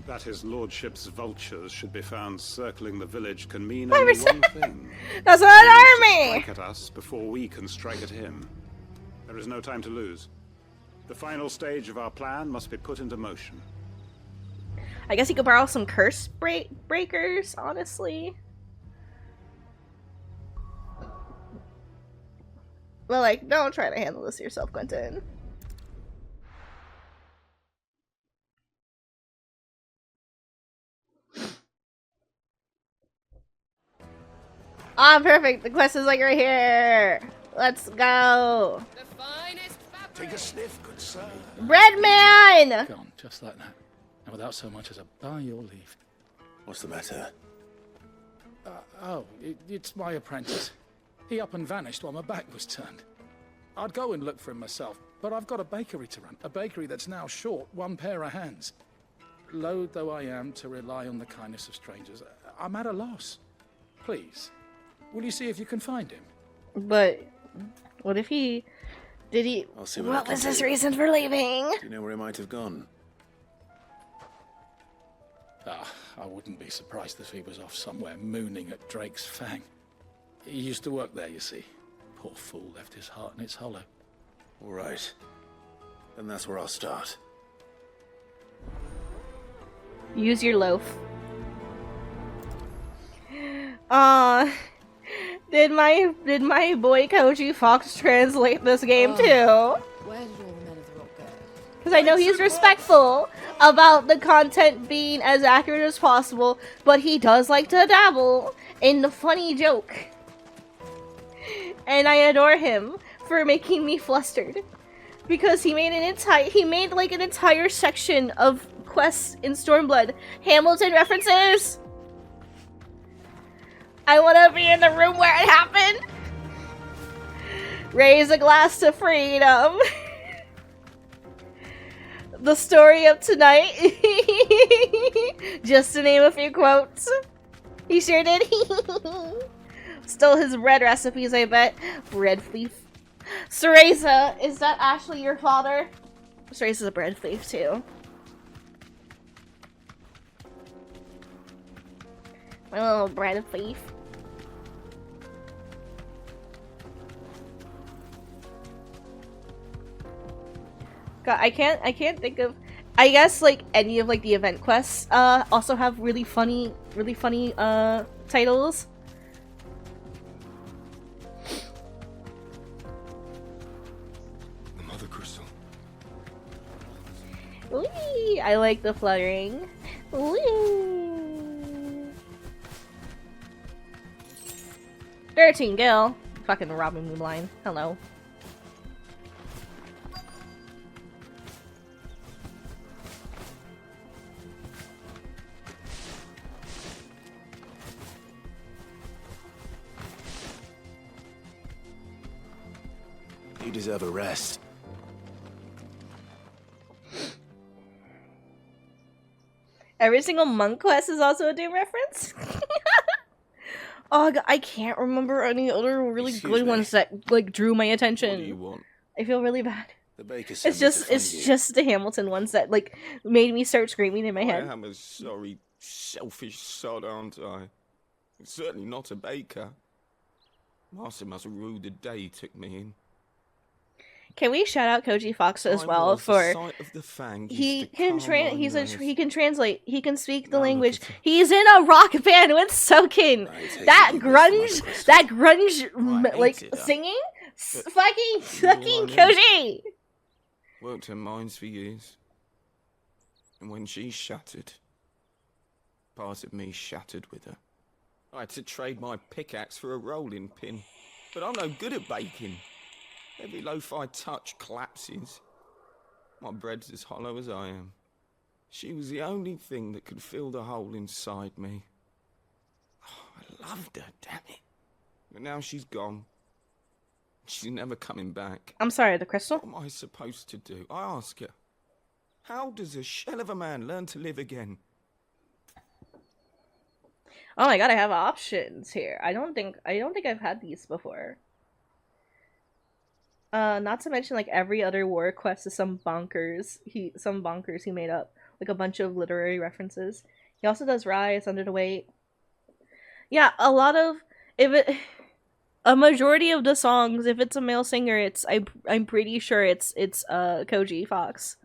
That his lordship's vultures should be found circling the village can mean only one thing. That's not He an needs to army! strike at us before we can strike at him. There is no time to lose. The final stage of our plan must be put into motion. I guess he could borrow some curse breakers, honestly. Well, like, don't try to handle this yourself, Quentin. Ah, perfect. The quest is like right here. Let's go. The finest fabric. Take a sniff, good sir. Bread man! Gone, just like that. And without so much as a by your leave. What's the matter? It's my apprentice. He up and vanished while my back was turned. I'd go and look for him myself, but I've got a bakery to run. A bakery that's now short one pair of hands. Loath though I am to rely on the kindness of strangers, I'm at a loss. Please, will you see if you can find him? But what if he... Did he... I'll see What was his reason for leaving? Do you know where he might have gone? I wouldn't be surprised if he was off somewhere mooning at Drake's Fang. He used to work there, you see. Poor fool left his heart in its hollow. All right. Then that's where I'll start. Use your loaf. Did my boy Koji Fox translate this game too? Where did all the men of the rock go? Because I know he's respectful about the content being as accurate as possible, but he does like to dabble in the funny joke. And I adore him for making me flustered. Because he made like an entire section of quests in Stormblood. Hamilton references! I wanna be in the room where it happened! Raise a glass to freedom! The story of tonight. Just to name a few quotes. He sure did. Stole his bread recipes, I bet. Bread thief. Cereza, is that actually your father? Cereza's a bread thief too. My little bread thief. God, I can't think of. I guess like any of like the event quests also have really funny titles. The Mother Crystal. Whee! I like the fluttering. Whee! 13 Gil. Fucking Robin Moonline. Hello. You deserve a rest. Every single monk quest is also a Doom reference? Oh, God, I can't remember any other really Excuse good me. ones that like drew my What attention. do you want? I feel really bad. The baker It's sent me to just find it's you. just the Hamilton ones that like made me start screaming in my head. I am a sorry, selfish sod, aren't I? Certainly not a baker. Master must have ruled the day he took me in. Can we shout out Koji Fox as I well was the for sight of the fang he used to can calm my nerves. he can translate, he can speak the Now look language. at him. He's in a rock band with Soken. I take That it you missed the Mother grunge, Crystal. that grunge Right, like ain't it, singing, But fucking you know Koji. Worked her mines for years. And when she shattered, part of me shattered with her. I had to trade my pickaxe for a rolling pin. But I'm no good at baking. Every loaf I touch collapses. My bread's as hollow as I am. She was the only thing that could fill the hole inside me. Oh, I loved her, damn it. But now she's gone. She's never coming back. I'm sorry, the crystal? What am I supposed to do? I ask her. How does a shell of a man learn to live again? Oh my god, I have options here. I don't think I've had these before. Not to mention like every other war quest is some bonkers he made up. Like a bunch of literary references. He also does Rise, Under the Weight. Yeah, a lot of a majority of the songs, if it's a male singer, I'm pretty sure it's Koji Fox.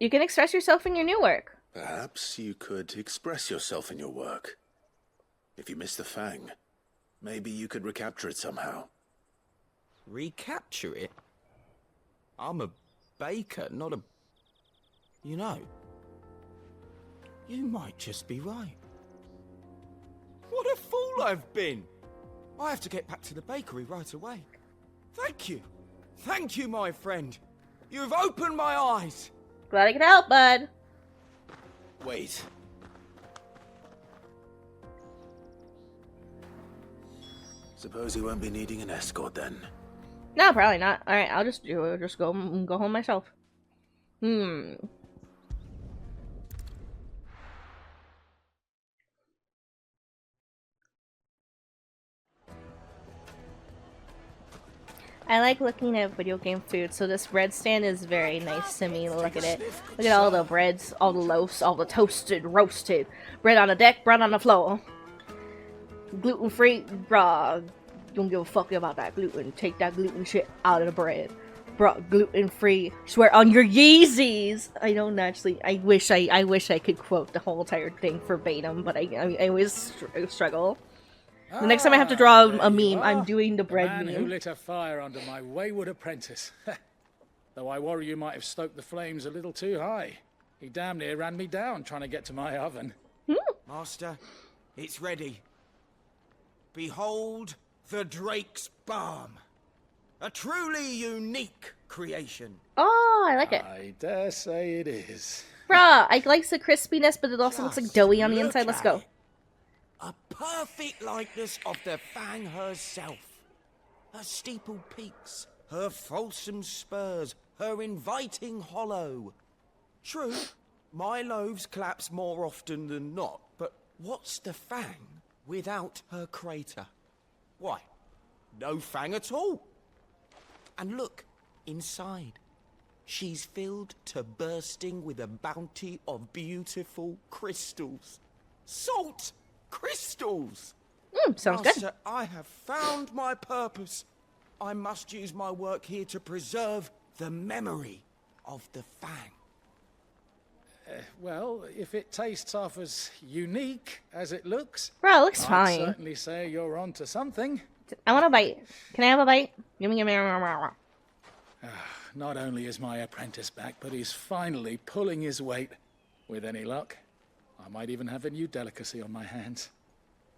You can express yourself in your new work. Perhaps you could express yourself in your work. If you miss the Fang, maybe you could recapture it somehow. Recapture it? I'm a baker, not a... You know, you might just be right. What a fool I've been! I have to get back to the bakery right away. Thank you. Thank you, my friend. You've opened my eyes. Glad I could help, bud. Wait. Suppose you won't be needing an escort then. No, probably not. Alright, I'll just go home myself. I like looking at video game food, so this bread stand is very nice to me. Look at it. Look at all the breads, all the loaves, all the toasted, roasted. Bread on the deck, bread on the floor. Gluten-free, bruh. Don't give a fuck about that gluten. Take that gluten shit out of the bread. Bruh, gluten-free. Swear on your Yeezys! I don't actually, I wish I could quote the whole entire thing verbatim, but I always struggle. The next time I have to draw a meme, I'm doing the bread man meme. who lit a fire under my wayward apprentice. Though I worry you might have stoked the flames a little too high. He damn near ran me down trying to get to my oven. Master, it's ready. Behold the Drake's Balm. A truly unique creation. Oh, I like it. I dare say it is. Bruh, I like the crispiness, but it also looks like doughy on the inside. Let's go. A perfect likeness of the Fang herself. Her steepled peaks, her fulsome spurs, her inviting hollow. True, my loaves collapse more often than not, but what's the Fang without her crater? Why, no Fang at all. And look, inside. She's filled to bursting with a bounty of beautiful crystals. Salt crystals! Sounds Master, good. I have found my purpose. I must use my work here to preserve the memory of the Fang. Well, if it tastes half as unique as it looks, Bro, it looks I'd fine. certainly say you're onto something. I want a bite. Can I have a bite? Gimme. Not only is my apprentice back, but he's finally pulling his weight. With any luck, I might even have a new delicacy on my hands.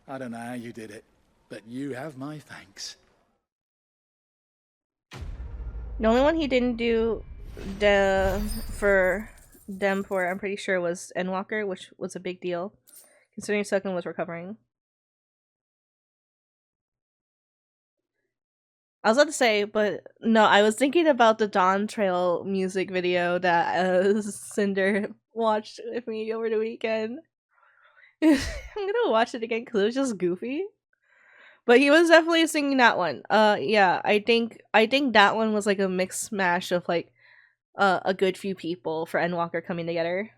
I don't know how you did it, but you have my thanks. The only one he didn't do for, I'm pretty sure, was Endwalker, which was a big deal, considering Sukun was recovering. I was about to say, but no, I was thinking about the Dawn Trail music video that Cinder watched with me over the weekend. I'm gonna watch it again because it was just goofy. But he was definitely singing that one. Yeah, I think that one was like a mixed mash of like a good few people for Endwalker coming together.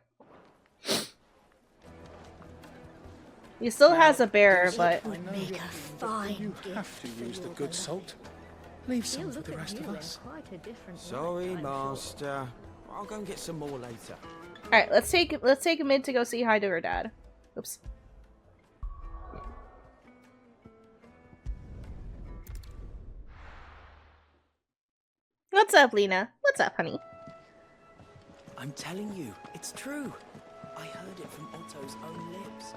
He still has a bearer, but I know Make you, a fine you gift have to for use the your good boy. salt. Leave some You for look the at rest you of in us. quite a different Sorry, light, I'm sure. Master. I'll go and get some more later. alright, let's take a minute to go say hi to her dad. Oops. What's up, Lena? What's up, honey? I'm telling you, it's true. I heard it from Otto's own lips.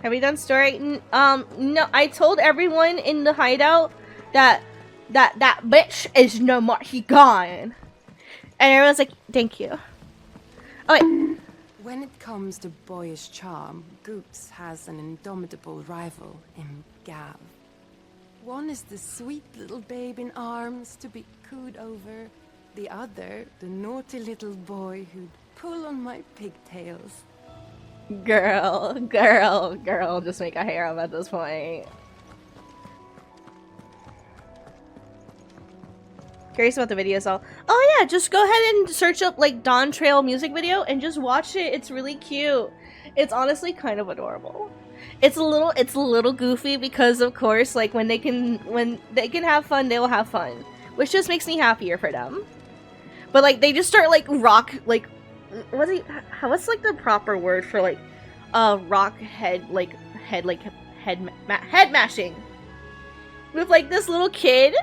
Have we done story? No, I told everyone in the hideout that bitch is no more. He gone. And everyone's like, thank you. Oh, wait. When it comes to boyish charm, Goops has an indomitable rival in Gav. One is the sweet little babe in arms to be cooed over. The other, the naughty little boy who'd pull on my pigtails. Girl, just make a harem at this point. Curious about the video, so oh yeah, just go ahead and search up like Dawn Trail music video and just watch it. It's really cute. It's honestly kind of adorable. It's a little goofy because of course like when they can have fun, they will have fun, which just makes me happier for them. But like they just start like rock like what's like the proper word for like rock head mashing with like this little kid.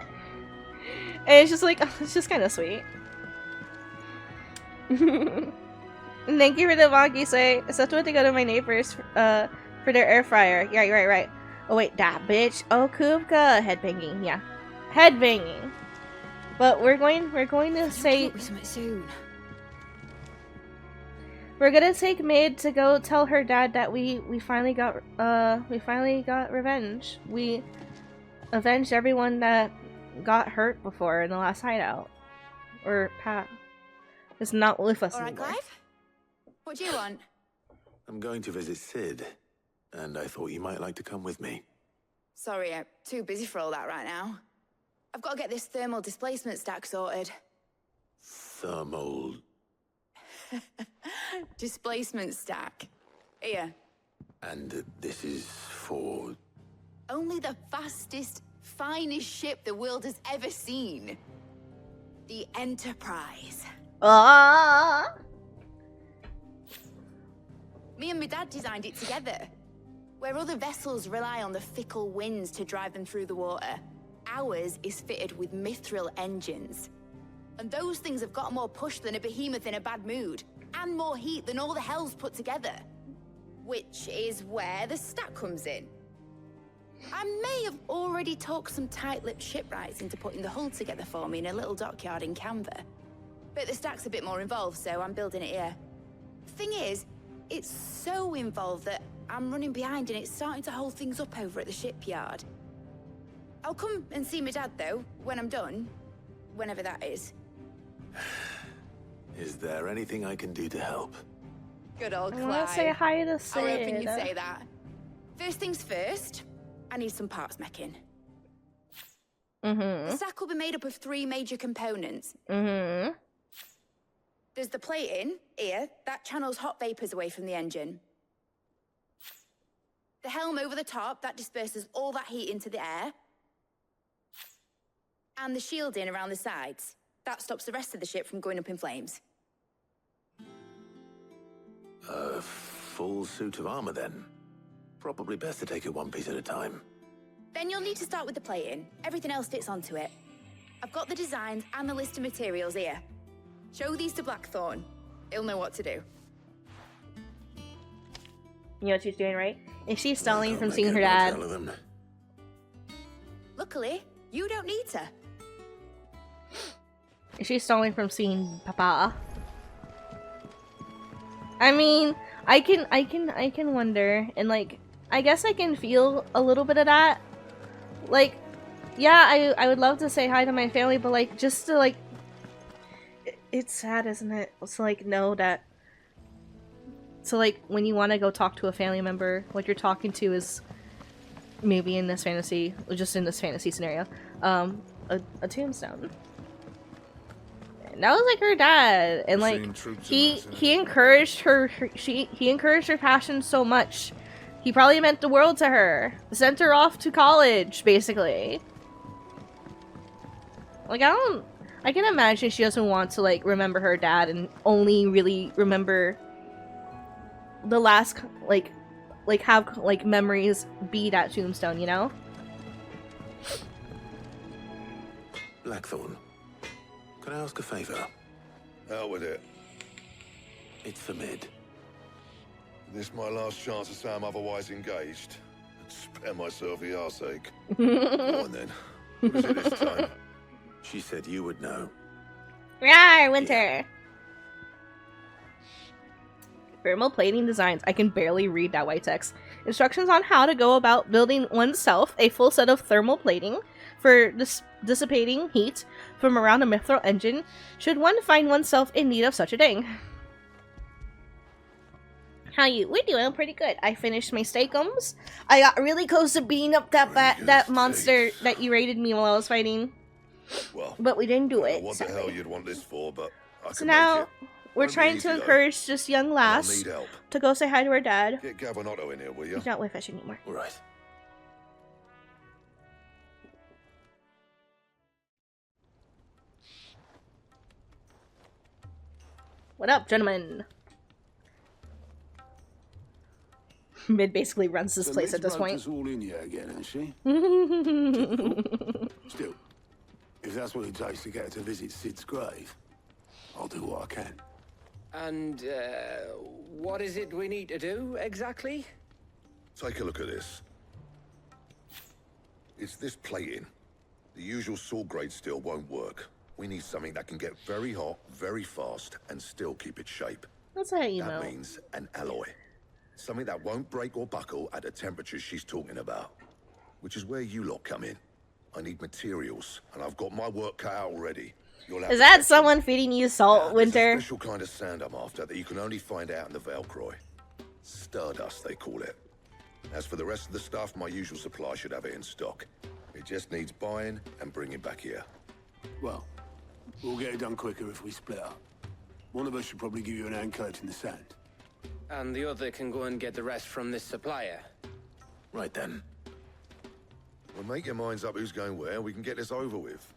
And it's just like, oh, it's just kind of sweet. Thank you for the Wonky say. It's to go to my neighbors for their air fryer. Yeah, right. Oh wait, that bitch. Oh, Kubka. Headbanging, yeah. Headbanging. But we're going to say... soon. We're gonna take Maid to go tell her dad that we finally got revenge. We avenged everyone that got hurt before in the last hideout. Or Pat is not with us Alright, anymore. Clive? What do you want? I'm going to visit Sid, and I thought you might like to come with me. Sorry, I'm too busy for all that right now. I've got to get this thermal displacement stack sorted. Thermal... Displacement stack. Here. And this is for... Only the fastest, finest ship the world has ever seen. The Enterprise. Ah! Me and my dad designed it together. Where other vessels rely on the fickle winds to drive them through the water, ours is fitted with mithril engines. And those things have got more push than a behemoth in a bad mood, and more heat than all the hells put together. Which is where the stack comes in. I may have already talked some tight-lipped shipwrights into putting the hull together for me in a little dockyard in Canva. But the stack's a bit more involved, so I'm building it here. Thing is, it's so involved that I'm running behind and it's starting to hold things up over at the shipyard. I'll come and see my dad, though, when I'm done. Whenever that is. Is there anything I can do to help? Good old I Clive. want to say hi to Sid. I was hoping you'd say that. First things first, I need some parts meching. The stack will be made up of 3 major components. There's the plating, here, that channels hot vapors away from the engine. The helm over the top, that disperses all that heat into the air. And the shielding around the sides. That stops the rest of the ship from going up in flames. A full suit of armor, then. Probably best to take it one piece at a time. Then you'll need to start with the plating. Everything else fits onto it. I've got the designs and the list of materials here. Show these to Blackthorn. He'll know what to do. You know what she's doing, right? And she's stalling Can't from make seeing her head dad. nor tail of them. Luckily, you don't need to. She's stalling from seeing Papa. I mean, I can wonder, and like, I guess I can feel a little bit of that. Like, yeah, I would love to say hi to my family, but like, just to like, it's sad, isn't it? To like know that. So like, when you want to go talk to a family member, what you're talking to is maybe in this fantasy, just in this fantasy scenario, a tombstone. That was like her dad, and like he encouraged her. He encouraged her passion so much. He probably meant the world to her. Sent her off to college, basically. Like I can imagine she doesn't want to like remember her dad and only really remember the last like have like memories be that tombstone, you know? Blackthorn, can I ask a favor? Out with it. It's for Mid. This my last chance to say I'm otherwise engaged. Spare myself the arseache. Go on then. What is it this time? She said you would know. Rawr, Winter! Thermal plating designs. I can barely read that white text. Instructions on how to go about building oneself a full set of thermal plating for dissipating heat from around a mithril engine should one find oneself in need of such a thing. How you? We're doing pretty good. I finished my steakums. I got really close to beating up that monster that you raided me while I was fighting. Well, but we didn't do I it. don't know what the hell sadly. you'd want this for, but I So can now make it. we're Won't be trying easy, to though. encourage this young And I'll lass need help. to go say hi to her dad. Get Gav and Otto in here, will you? He's not with us anymore. All right. What up, gentlemen? Mid basically runs this place at this point. Us all in here again, isn't she? Still, if that's what it takes to get her to visit Sid's grave, I'll do what I can. And, what is it we need to do, exactly? Take a look at this. It's this plating. The usual saw grade steel won't work. We need something that can get very hot, very fast, and still keep its shape. That's how you That know. means an alloy. Something that won't break or buckle at the temperatures she's talking about. Which is where you lot come in. I need materials, and I've got my work cut out already. You'll have Is to that fetch someone feeding you salt, There's a Winter? special kind of sand I'm after that you can only find out in the Velcroy. Stardust, they call it. As for the rest of the stuff, my usual supply should have it in stock. It just needs buying and bringing back here. Well, we'll get it done quicker if we split up. One of us should probably give you an hand coat in the sand. And the other can go and get the rest from this supplier. Right then. Well, make your minds up who's going where, we can get this over with.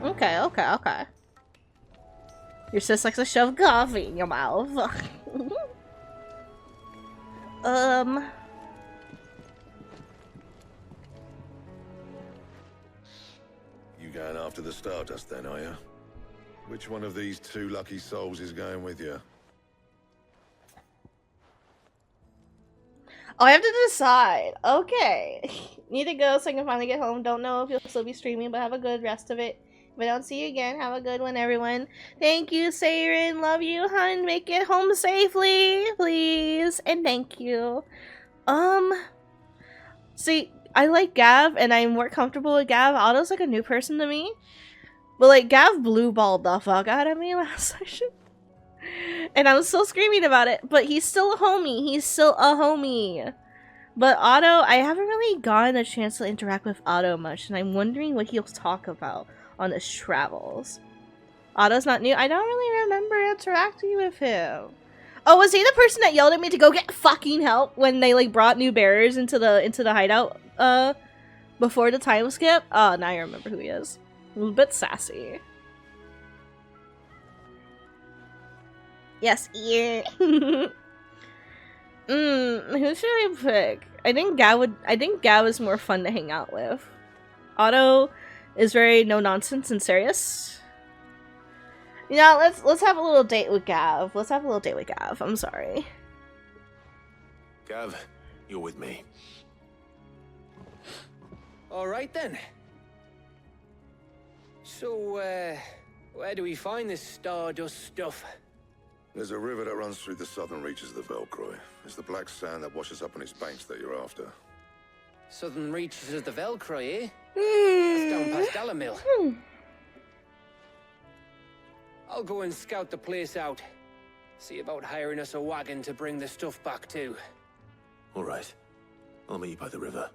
Okay, okay, okay. Your sis likes to shove coffee in your mouth. You going after the Stardust then, are you? Which one of these two lucky souls is going with you? Oh, I have to decide. Okay. Need to go so I can finally get home. Don't know if you'll still be streaming, but have a good rest of it. If I don't see you again, have a good one, everyone. Thank you, Siren. Love you, hun. Make it home safely, please. And thank you. See, I like Gav, and I'm more comfortable with Gav. Otto's like a new person to me. But, like, Gav blue balled the fuck out of me last session. And I'm still screaming about it, but he's still a homie. He's still a homie. But Otto, I haven't really gotten a chance to interact with Otto much, and I'm wondering what he'll talk about on his travels. Otto's not new. I don't really remember interacting with him. Oh, was he the person that yelled at me to go get fucking help when they like brought new bearers into the hideout before the time skip? Oh, now I remember who he is. A little bit sassy. Yes, ear. Who should I pick? I think Gav is more fun to hang out with. Otto is very no nonsense and serious. You know, let's have a little date with Gav. Let's have a little date with Gav. I'm sorry. Gav, you're with me. All right then. So, where do we find this Stardust stuff? There's a river that runs through the southern reaches of the Velcroy. It's the black sand that washes up on its banks that you're after. Southern reaches of the Velcroy, eh? That's down past Alamil. I'll go and scout the place out. See about hiring us a wagon to bring the stuff back to. All right. I'll meet you by the river.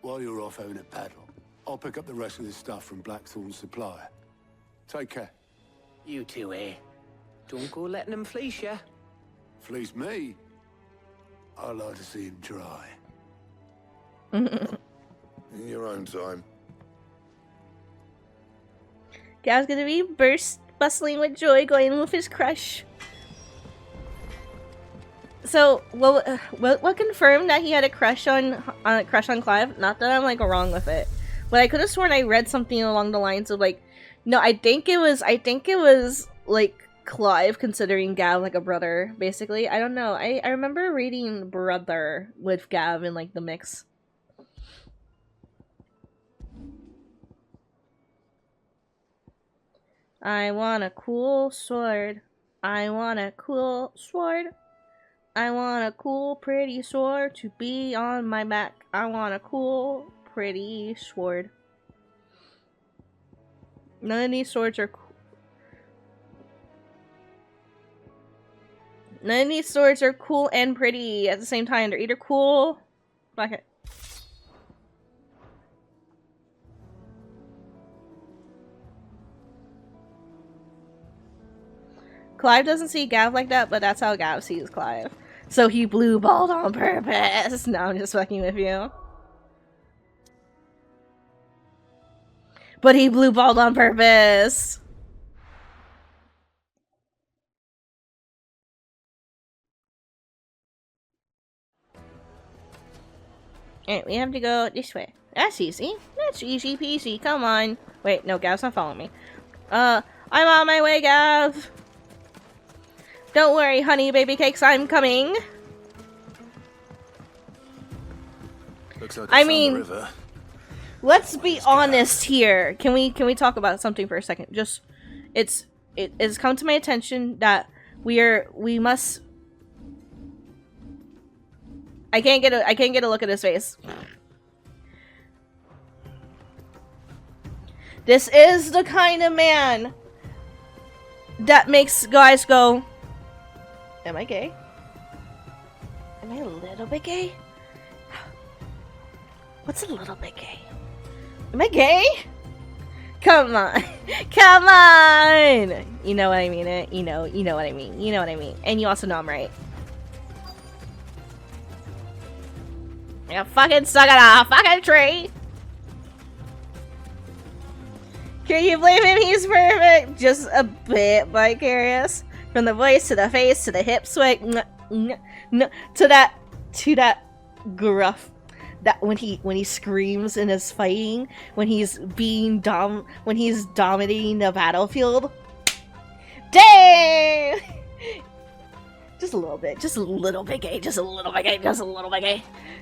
While you're off having a paddle, I'll pick up the rest of this stuff from Blackthorn's supplier. Take care. You two, eh? Don't go letting him fleece ya. Fleece me? I like to see him try. In your own time. Gav's gonna be bustling with joy, going with his crush. So, what confirmed that he had a crush on Clive? Not that I'm like wrong with it, but I could have sworn I read something along the lines of like, no, I think it was like Clive considering Gav like a brother, basically. I don't know. I remember reading brother with Gav in like the mix. I want a cool sword. I want a cool sword. I want a cool, pretty sword to be on my back. I want a cool, pretty sword. None of these swords are cool. None of these swords are cool and pretty at the same time. They're either cool... Okay. Clive doesn't see Gav like that, but that's how Gav sees Clive. So he blue-balled on purpose. No, I'm just fucking with you. But he blue-balled on purpose. Alright, we have to go this way. That's easy. That's easy peasy. Come on. Wait, no, Gav's not following me. I'm on my way, Gav. Don't worry, honey baby cakes, I'm coming. Looks like I found the mean, river. let's be honest here. Can we talk about something for a second? Just it has come to my attention that we must. I can't get a look at his face. This is the kind of man that makes guys go, am I gay? Am I a little bit gay? What's a little bit gay? Am I gay? Come on. Come on! You know what I mean? You know what I mean. You know what I mean. And you also know I'm right. Yeah, fucking suck it off, fucking tree! Can you blame him? He's perfect! Just a bit vicarious. From the voice to the face to the hip sway, to that gruff. That when he screams in his fighting, when he's dominating the battlefield. Dang! Just a little bit gay, just a little bit gay.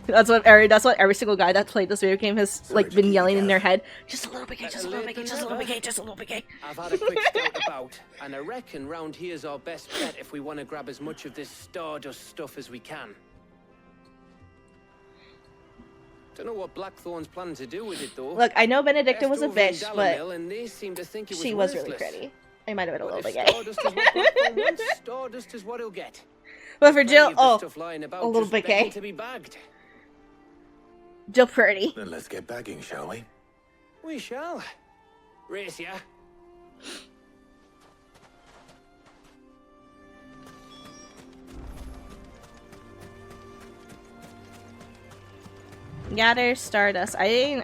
That's what every single guy that played this video game has like been yelling in their head. Just a little bit gay, just a little bit gay, just a little bit gay, just a little bit gay. I've had a quick scout about, and I reckon round here's our best bet if we want to grab as much of this Stardust stuff as we can. Don't know what Blackthorn's planning to do with it though. Look, I know Benedicta was a bitch, but and they seem to think it she was really pretty. I might have been a little bit gay. Stardust is what he'll get. But for Jill, a little bit gay. To be bagged. Jill pretty. Then let's get bagging, shall we? We shall. Race ya. Gather Stardust. I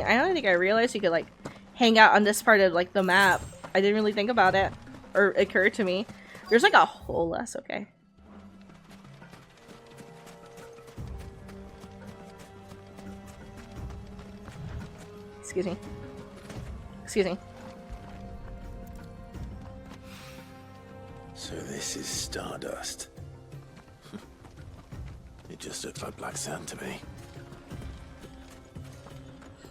don't think I realized you could like hang out on this part of like the map. I didn't really think about it, or it occurred to me. There's like a whole less. Okay. Excuse me. Excuse me. So this is Stardust. It just looks like black sand to me.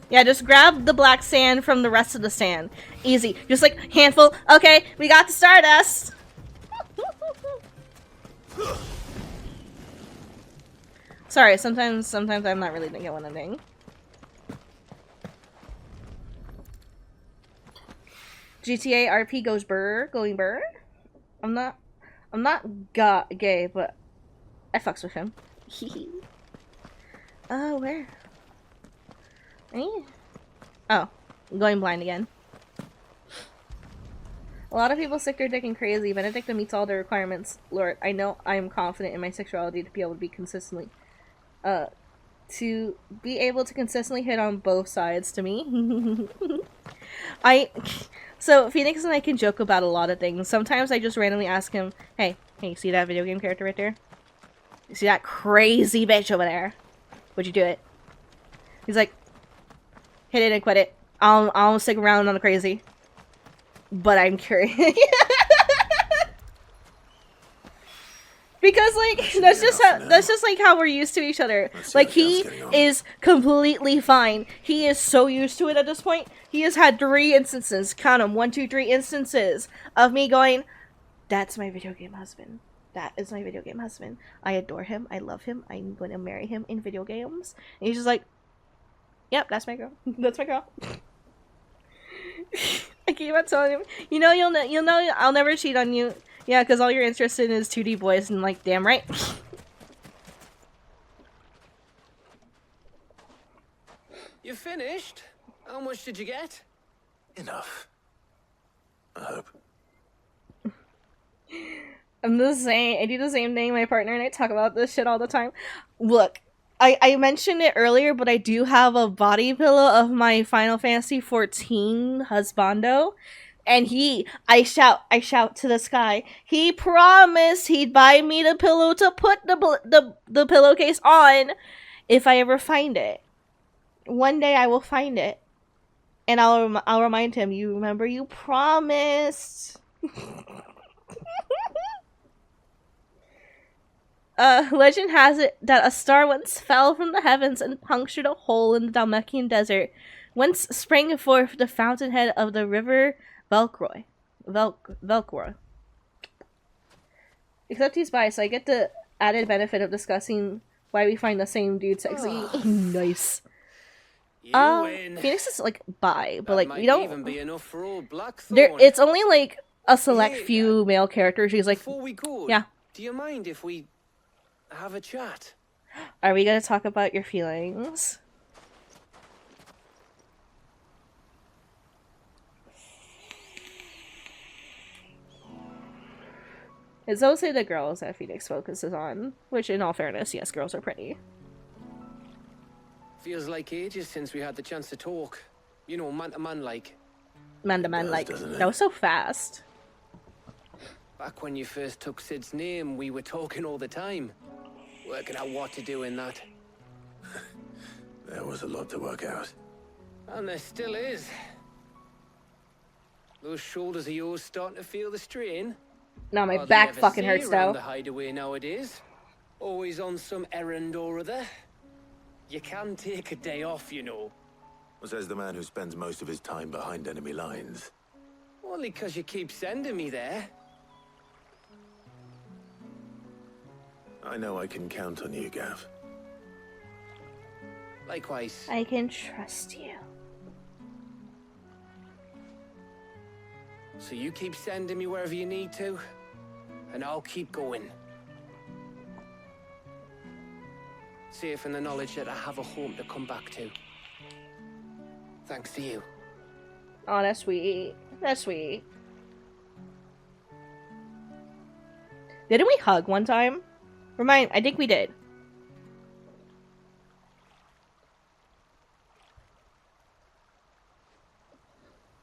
Yeah, just grab the black sand from the rest of the sand. Easy. Just like handful. Okay, we got the Stardust. Sorry, sometimes I'm not really thinking what I'm doing. GTA RP goes going burr. I'm not gay, but I fucks with him. Oh, where? Oh, I'm going blind again. A lot of people stick their dick in crazy. Benedicta meets all the requirements. Lord, I know I am confident in my sexuality to be able to be consistently, to be able to consistently hit on both sides to me. So Phoenix and I can joke about a lot of things. Sometimes I just randomly ask him, hey, you see that video game character right there? You see that crazy bitch over there? Would you do it? He's like, hit it and quit it. I'll stick around on the crazy. But I'm curious. Because like that's just like how we're used to each other. Like he is completely fine. He is so used to it at this point. He has had 3 instances, count them, 1, 2, 3 instances of me going, that's my video game husband. That is my video game husband. I adore him. I love him. I'm going to marry him in video games. And he's just like, yep, that's my girl. That's my girl. I keep on telling him, you'll know I'll never cheat on you. Yeah, because all you're interested in is 2D boys, and like, damn right. You finished? How much did you get? Enough. I hope. I'm the same. I do the same thing. My partner and I talk about this shit all the time. Look, I mentioned it earlier, but I do have a body pillow of my Final Fantasy XIV husbando. And I shout to the sky. He promised he'd buy me the pillow to put the pillowcase on if I ever find it. One day I will find it, and I'll remind him. You remember, you promised. Legend has it that a star once fell from the heavens and punctured a hole in the Dalmatian desert, whence sprang forth the fountainhead of the river Velcroy. Except he's bi, so I get the added benefit of discussing why we find the same dude sexy. Nice. Phoenix is like bi, but like we don't. Even be enough for old Blackthorn. There, it's only like a select few male characters. She's like, before we go, yeah. Do you mind if we have a chat? Are we gonna talk about your feelings? It's mostly the girls that Phoenix focuses on, which in all fairness, yes, girls are pretty. Feels like ages since we had the chance to talk. You know, man to man like. Man to man like. That was so fast. Back when you first took Sid's name, we were talking all the time. Working out what to do in that. There was a lot to work out. And there still is. Those shoulders of yours starting to feel the strain. Now my back fucking hurts though. The hideaway nowadays. Always on some errand or other. You can take a day off, you know. Says the man who spends most of his time behind enemy lines. Only 'cause you keep sending me there. I know I can count on you, Gav. Likewise. I can trust you. So you keep sending me wherever you need to, and I'll keep going. Safe in the knowledge that I have a home to come back to. Thanks to you. Oh, that's sweet. That's sweet. Didn't we hug one time? I think we did.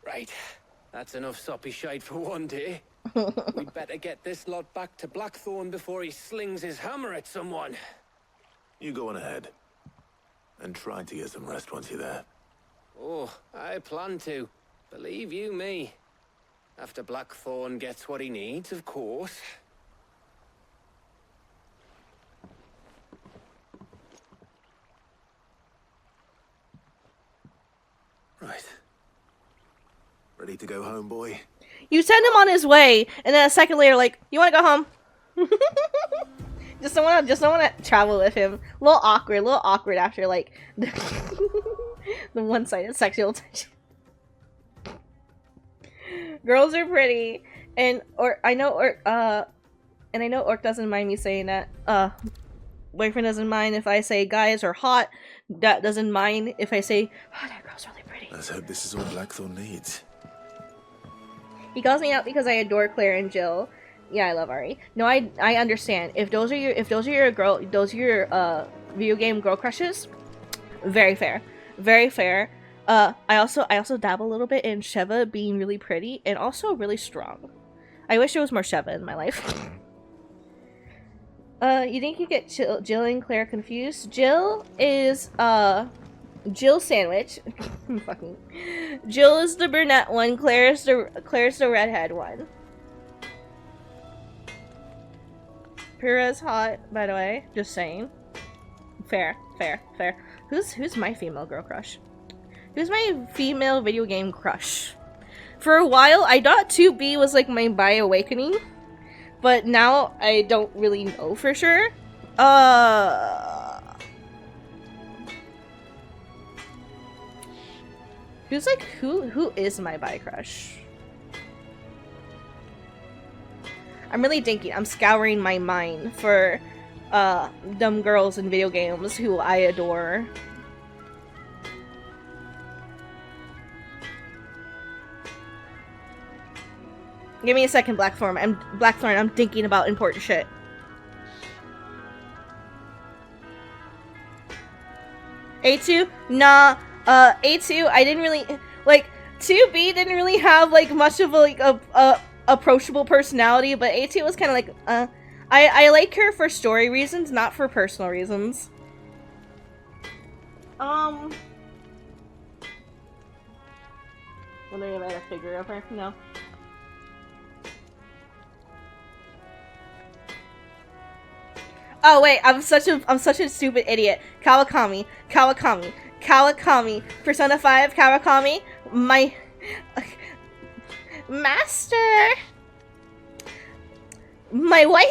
Right. That's enough soppy shite for one day. We'd better get this lot back to Blackthorn before he slings his hammer at someone. You go on ahead. And try to get some rest once you're there. Oh, I plan to. Believe you me. After Blackthorn gets what he needs, of course. Right. Ready to go home, boy? You send him on his way, and then a second later, like, you want to go home? just don't want to travel with him. A little awkward after like the one-sided sexual tension. Girls are pretty, and I know Orc doesn't mind me saying that. Boyfriend doesn't mind if I say guys are hot. That doesn't mind if I say, oh, that girl's really pretty. Let's hope this is all Blackthorn needs. He calls me out because I adore Claire and Jill. Yeah, I love Ari. No, I understand. If those are your video game girl crushes, very fair. Very fair. I also dabble a little bit in Sheva being really pretty and also really strong. I wish there was more Sheva in my life. You think you get Jill and Claire confused? Jill is Jill Sandwich. Fucking. Jill is the brunette one. Claire's the redhead one. Pyrrha's hot, by the way. Just saying. Fair. Who's my female girl crush? Who's my female video game crush? For a while, I thought 2B was like my bi awakening, but now I don't really know for sure. Who's like who is my bi crush? I'm really thinking. I'm scouring my mind for dumb girls in video games who I adore. Give me a second, Blackthorn. I'm thinking about important shit. A2? Nah. A2, I didn't really like 2B didn't really have like much of a approachable personality, but A2 was kind of like I like her for story reasons, not for personal reasons. Wondering if I had a figure of her? No. Oh wait, I'm such a stupid idiot. Kawakami, Persona 5, Kawakami, my master, my wife.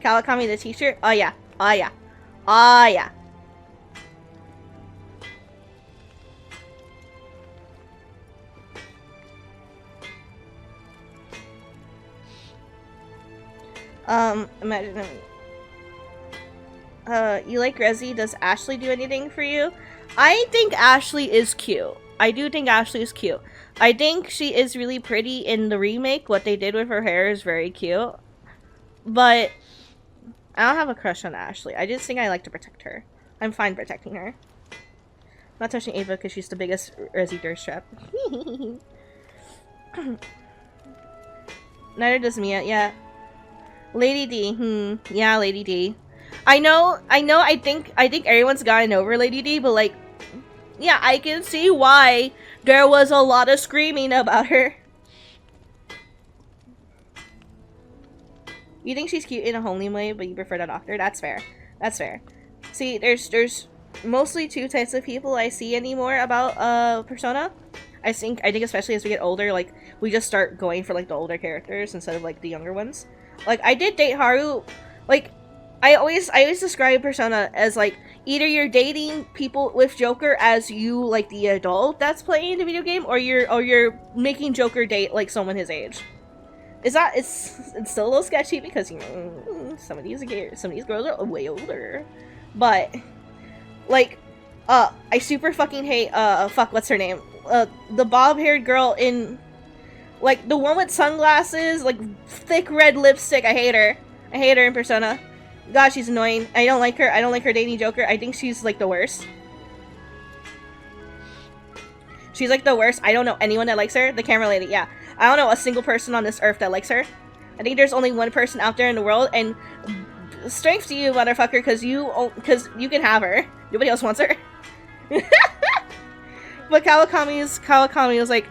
Kawakami the t-shirt? Oh yeah. Oh yeah. Oh yeah. Imagine you like Rezi? Does Ashley do anything for you? I think Ashley is cute. I do think Ashley is cute. I think she is really pretty in the remake. What they did with her hair is very cute. But I don't have a crush on Ashley. I just think I like to protect her. I'm fine protecting her. Not touching Ava because she's the biggest Rezi thirst trap. Neither does Mia. Yeah. Lady D. Yeah, Lady D. I know, I think everyone's gotten over Lady D, but like, yeah, I can see why there was a lot of screaming about her. You think she's cute in a homely way, but you prefer the doctor? That's fair. That's fair. See, there's mostly two types of people I see anymore about Persona. I think especially as we get older, like we just start going for like the older characters instead of like the younger ones. Like I did date Haru. Like I always describe Persona as like either you're dating people with Joker as you like the adult that's playing the video game, or you're making Joker date like someone his age. It's still a little sketchy because you know some of these girls are way older, but like I super fucking hate what's her name, the bob-haired girl in like the one with sunglasses, like thick red lipstick. I hate her in Persona. God, she's annoying. I don't like her dating Joker. I think she's like the worst. She's like the worst. I don't know anyone that likes her. The camera lady, yeah. I don't know a single person on this earth that likes her. I think there's only one person out there in the world, and strength to you, motherfucker, because you can have her. Nobody else wants her. But Kawakami was like,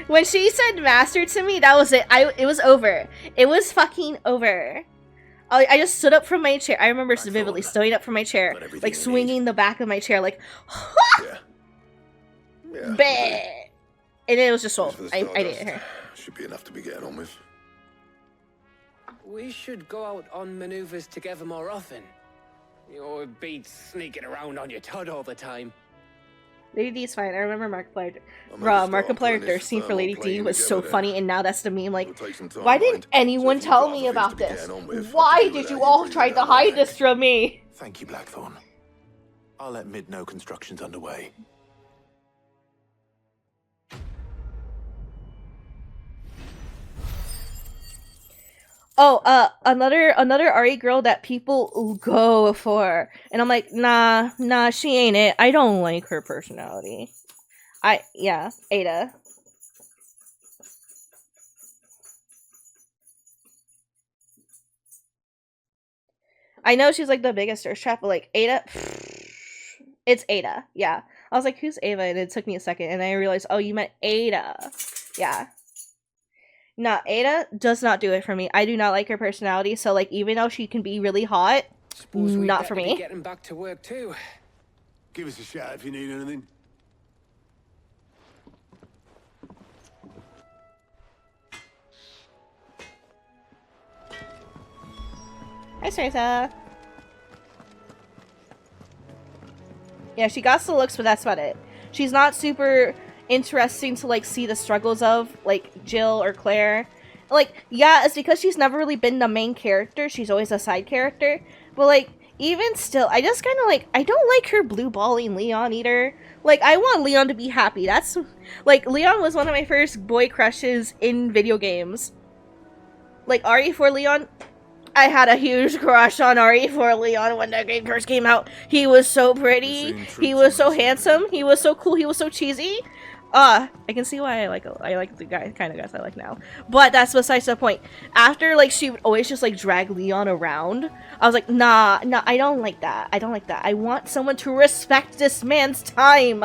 when she said master to me, that was it. It was over. It was fucking over. I just stood up from my chair. I remember vividly standing up from my chair, like swinging the back of my chair, like, yeah. And it was just sold. I dated her. Should be enough to be getting on with. We should go out on maneuvers together more often. You'll be sneaking around on your tud all the time. Lady D is fine. I remember Markiplier thirsting for Lady D was so funny, and now that's the meme. Like, why didn't anyone tell me about this? Why did you all try to hide this from me? Thank you, Blackthorn. I'll let Mid know construction's underway. Oh, another RE girl that people go for, and I'm like, nah, she ain't it. I don't like her personality. Yeah, Ada. I know she's like the biggest thirst trap, but like Ada, it's Ada. Yeah, I was like, who's Ava? And it took me a second, and I realized, oh, you meant Ada. Yeah. No, Ada does not do it for me. I do not like her personality, so like even though she can be really hot, not for me. Getting back to work too. Give us a shout if you need anything. Hi, Sarita. Yeah, she got the looks, but that's about it. She's not super interesting to, like, see the struggles of, like, Jill or Claire. Like, yeah, it's because she's never really been the main character. She's always a side character. But, like, even still, I just kind of, like, I don't like her blue balling Leon either. Like, I want Leon to be happy. That's, like, Leon was one of my first boy crushes in video games. Like, RE4 Leon, I had a huge crush on RE4 Leon when that game first came out. He was so pretty. He was so handsome. He was so cool. He was so cheesy. I can see why I like the kind of guys I like now. But that's besides the point. After, like, she would always just, like, drag Leon around, I was like, nah, I don't like that. I don't like that. I want someone to respect this man's time.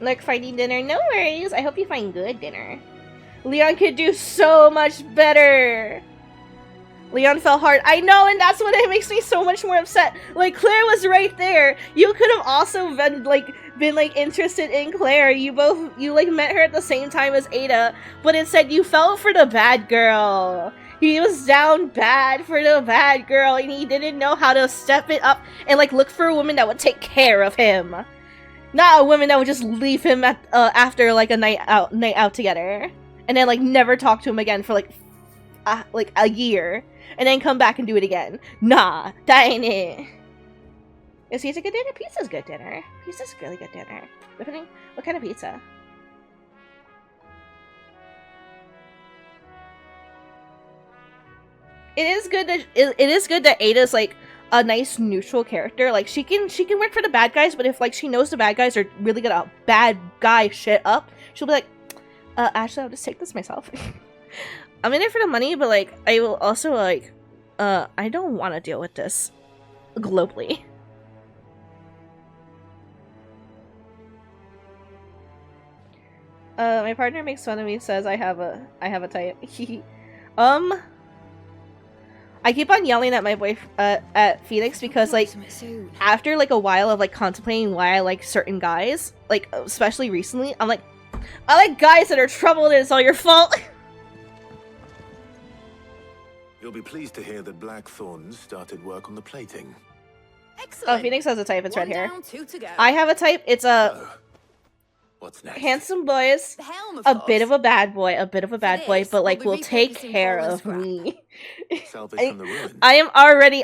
Like, finding dinner? No worries. I hope you find good dinner. Leon could do so much better. Leon fell hard. I know, and that's what it makes me so much more upset. Like, Claire was right there. You could have also been interested in Claire. You like met her at the same time as Ada, but instead you fell for the bad girl. He was down bad for the bad girl, and he didn't know how to step it up and, like, look for a woman that would take care of him. Not a woman that would just leave him at after, like, a night out together, and then, like, never talk to him again for like a year, and then come back and do it again. Nah, that ain't it. Is pizza good dinner? Pizza's good dinner. Pizza's really good dinner. Depending what kind of pizza. It is good that Ada's, like, a nice neutral character. Like, she can work for the bad guys, but if, like, she knows the bad guys are really gonna bad guy shit up, she'll be like, actually, I'll just take this myself. I'm in it for the money, but, like, I will also, like, I don't want to deal with this globally. My partner makes fun of me, says I have a type. I keep on yelling at my at Phoenix because, like, after, like, a while of, like, contemplating why I like certain guys, like, especially recently, I'm like, I like guys that are troubled and it's all your fault. You'll be pleased to hear that Blackthorn started work on the plating. Excellent. Oh, Phoenix has a type. It's right here. Down, 2 to go. I have a type. It's a What's next? handsome boys, The helm, of a course. bit of a bad boy, but, like, we'll will be take repurposing care fallen of scrap. me. Salvage from the ruins. I'm already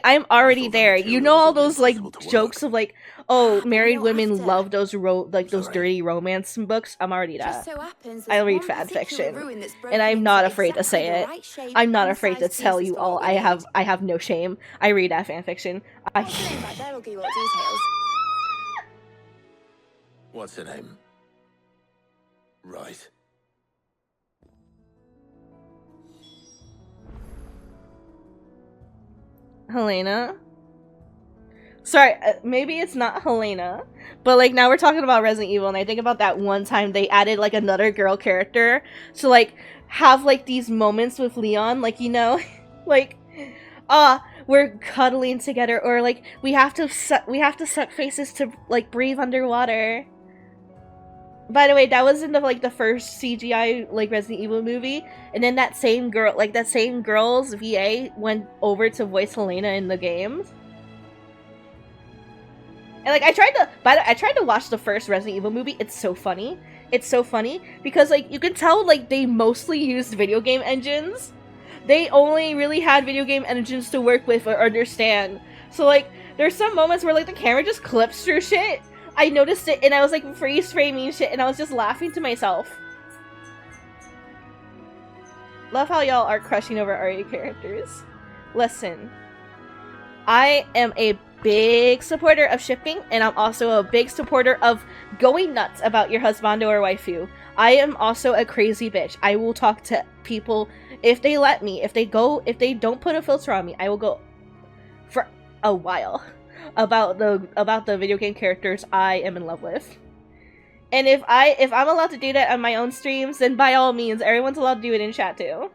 thought there. that You know all material was those, like, impossible to jokes work. of, like, oh, married don't women have to. love those those Sorry. dirty romance books. I'm already Just that. so happens I there's read one fan particular fiction, ruin that's and broken I'm into not afraid to exactly say the it. right shape I'm not and afraid to size tell pieces you for all. what we I need. have no shame. I read that fan fiction. What's the name back there will give you what details. What's her name? Right. Helena? Sorry, maybe it's not Helena, but, like, now we're talking about Resident Evil, and I think about that one time they added, like, another girl character to, like, have, like, these moments with Leon, like, you know, like, we're cuddling together, or, like, we have to suck faces to, like, breathe underwater. By the way, that was in the first CGI, like, Resident Evil movie, and then that same girl's VA went over to voice Helena in the games. And, like, I tried to watch the first Resident Evil movie. It's so funny. It's so funny because, like, you can tell, like, they mostly used video game engines. They only really had video game engines to work with or understand. So, like, there's some moments where, like, the camera just clips through shit. I noticed it, and I was, like, freeze framing shit, and I was just laughing to myself. Love how y'all are crushing over RE characters. Listen, I am a big supporter of shipping, and I'm also a big supporter of going nuts about your husbando or waifu. I am also a crazy bitch. I will talk to people if they let me. If they don't put a filter on me, I will go for a while about the video game characters I am in love with. And if I'm allowed to do that on my own streams, then by all means, everyone's allowed to do it in chat too.